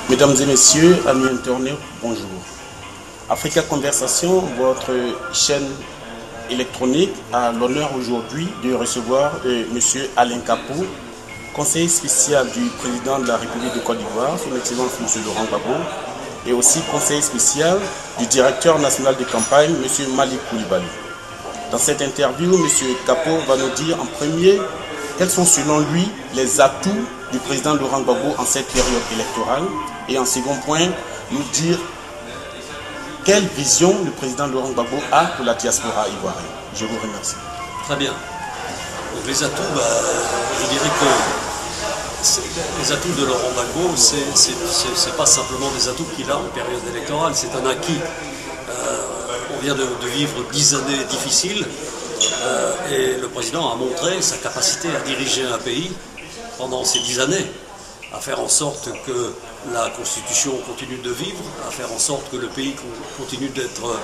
Mesdames et messieurs, amis internautes, bonjour. Africa Conversation, votre chaîne électronique, a l'honneur aujourd'hui de recevoir M. Alain Capot, conseiller spécial du président de la République de Côte d'Ivoire, son Excellence M. Laurent Gbagbo, et aussi conseiller spécial du directeur national de campagne, M. Malik Coulibaly. Dans cette interview, M. Capot va nous dire en premier quels sont selon lui les atouts du président Laurent Gbagbo en cette période électorale, et en second point, nous dire quelle vision le président Laurent Gbagbo a pour la diaspora ivoirienne. Je vous remercie. Très bien. Donc les atouts, je dirais que les atouts de Laurent Gbagbo, c'est pas simplement des atouts qu'il a en période électorale, c'est un acquis. On vient de vivre 10 années difficiles et le président a montré sa capacité à diriger un pays pendant ces 10 années, à faire en sorte que la Constitution continue de vivre, à faire en sorte que le pays continue d'être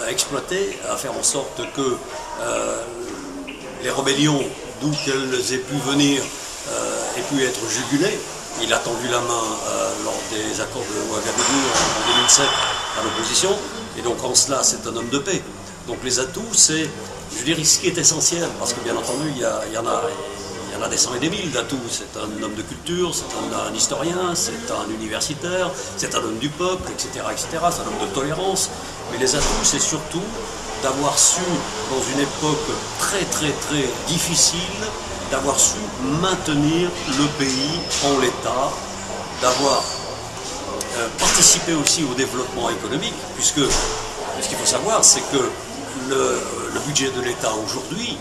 exploité, à faire en sorte que les rébellions, d'où qu'elles aient pu venir, aient pu être jugulées. Il a tendu la main lors des accords de Ouagadougou en 2007 à l'opposition, et donc en cela c'est un homme de paix. Donc les atouts, c'est, je dirais, ce qui est essentiel, parce que bien entendu il y en a des cent et des mille d'atouts. C'est un homme de culture, c'est un historien, c'est un universitaire, c'est un homme du peuple, etc., etc. C'est un homme de tolérance. Mais les atouts, c'est surtout d'avoir su, dans une époque très très très difficile, d'avoir su maintenir le pays en l'état, d'avoir participé aussi au développement économique, puisque ce qu'il faut savoir, c'est que le budget de l'État aujourd'hui,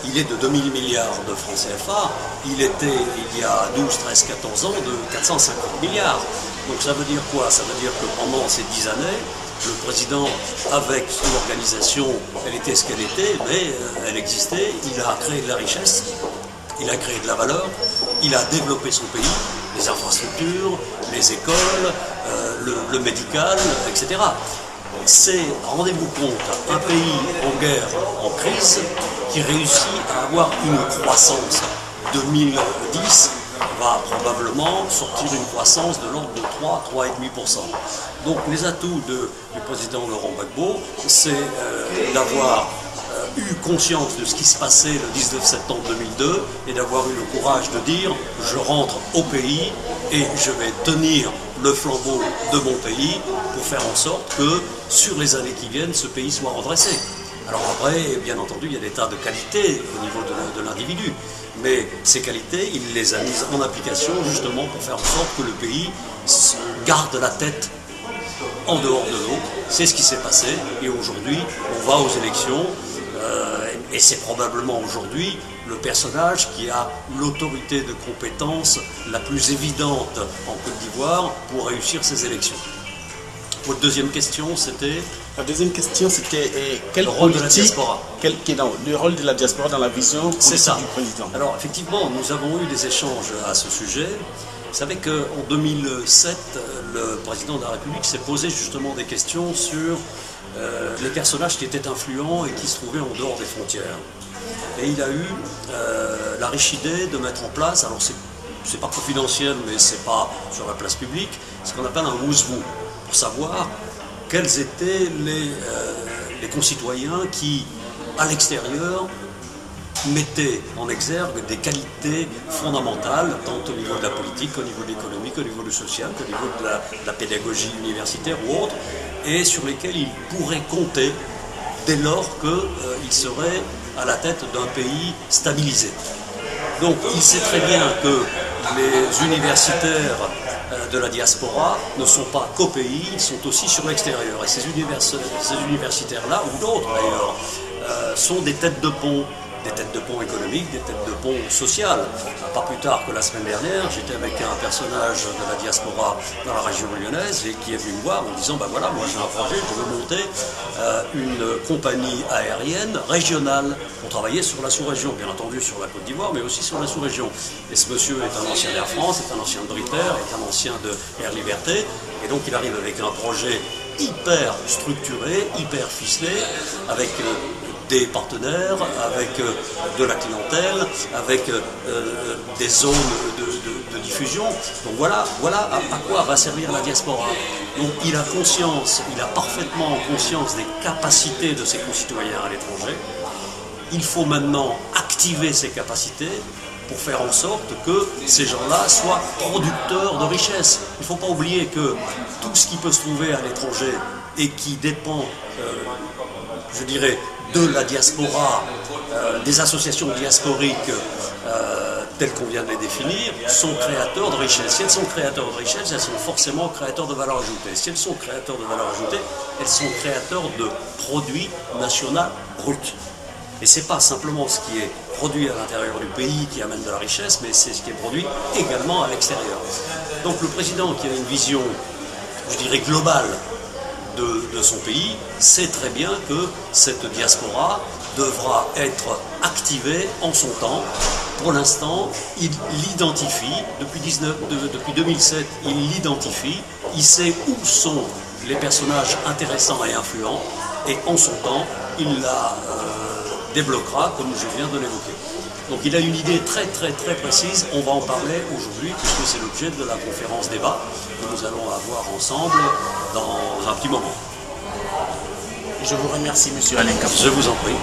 il est de 2000 milliards de francs CFA, il était, il y a 12, 13, 14 ans, de 450 milliards. Donc ça veut dire quoi? Ça veut dire que pendant ces 10 années, le président, avec son organisation, elle était ce qu'elle était, mais elle existait, il a créé de la richesse, il a créé de la valeur, il a développé son pays, les infrastructures, les écoles, le médical, etc. C'est, rendez-vous compte, un pays en guerre, en crise, qui réussit à avoir une croissance. 2010 va probablement sortir une croissance de l'ordre de 3,5%. Donc les atouts du président Laurent Gbagbo, c'est d'avoir eu conscience de ce qui se passait le 19 septembre 2002 et d'avoir eu le courage de dire « je rentre au pays et je vais tenir le flambeau de mon pays pour faire en sorte que sur les années qui viennent, ce pays soit redressé ». Alors après, bien entendu, il y a des tas de qualités au niveau de l'individu, mais ces qualités, il les a mises en application justement pour faire en sorte que le pays garde la tête en dehors de l'eau. C'est ce qui s'est passé et aujourd'hui, on va aux élections et c'est probablement aujourd'hui le personnage qui a l'autorité de compétence la plus évidente en Côte d'Ivoire pour réussir ces élections. Votre deuxième question, c'était... La deuxième question, c'était le rôle de la diaspora. Le rôle de la diaspora dans la vision politique du président. Alors effectivement, nous avons eu des échanges à ce sujet. Vous savez qu'en 2007, le président de la République s'est posé justement des questions sur les personnages qui étaient influents et qui se trouvaient en dehors des frontières. Et il a eu la riche idée de mettre en place, alors c'est pas confidentiel, mais c'est pas sur la place publique, ce qu'on appelle un who's who, pour savoir quels étaient les concitoyens qui, à l'extérieur, mettaient en exergue des qualités fondamentales, tant au niveau de la politique, qu'au niveau de l'économie, qu'au niveau du social, qu'au niveau de la pédagogie universitaire ou autre, et sur lesquels ils pourraient compter dès lors qu'ils seraient à la tête d'un pays stabilisé. Donc il sait très bien que les universitaires de la diaspora ne sont pas qu'au pays, ils sont aussi sur l'extérieur. Et ces universitaires-là, ou d'autres d'ailleurs, sont des têtes de pont économiques, des têtes de pont sociales. Pas plus tard que la semaine dernière, j'étais avec un personnage de la diaspora dans la région lyonnaise et qui est venu me voir en disant, ben voilà, moi j'ai un projet, je veux monter une compagnie aérienne régionale pour travailler sur la sous-région, bien entendu sur la Côte d'Ivoire, mais aussi sur la sous-région. Et ce monsieur est un ancien d'Air France, est un ancien de Brit Air, est un ancien de Air Liberté, et donc il arrive avec un projet hyper structuré, hyper ficelé, avec des partenaires, avec de la clientèle, avec des zones de de diffusion. Donc voilà à quoi va servir la diaspora. Donc il a conscience, il a parfaitement conscience des capacités de ses concitoyens à l'étranger. Il faut maintenant activer ces capacités pour faire en sorte que ces gens-là soient producteurs de richesse. Il ne faut pas oublier que tout ce qui peut se trouver à l'étranger et qui dépend, je dirais, de la diaspora, des associations diasporiques telles qu'on vient de les définir, sont créateurs de richesse. Si elles sont créateurs de richesse, elles sont forcément créateurs de valeur ajoutée. Si elles sont créateurs de valeur ajoutée, elles sont créateurs de produits nationaux bruts. Et ce n'est pas simplement ce qui est produit à l'intérieur du pays qui amène de la richesse, mais c'est ce qui est produit également à l'extérieur. Donc le président qui a une vision, je dirais, globale de son pays, sait très bien que cette diaspora devra être activée en son temps. Pour l'instant, il l'identifie, depuis 2007, il l'identifie, il sait où sont les personnages intéressants et influents, et en son temps, il la débloquera, comme je viens de l'évoquer. Donc il a une idée très précise, on va en parler aujourd'hui, puisque c'est l'objet de la conférence débat que nous allons avoir ensemble dans un petit moment. Je vous remercie, monsieur Alain Capou. Je vous en prie.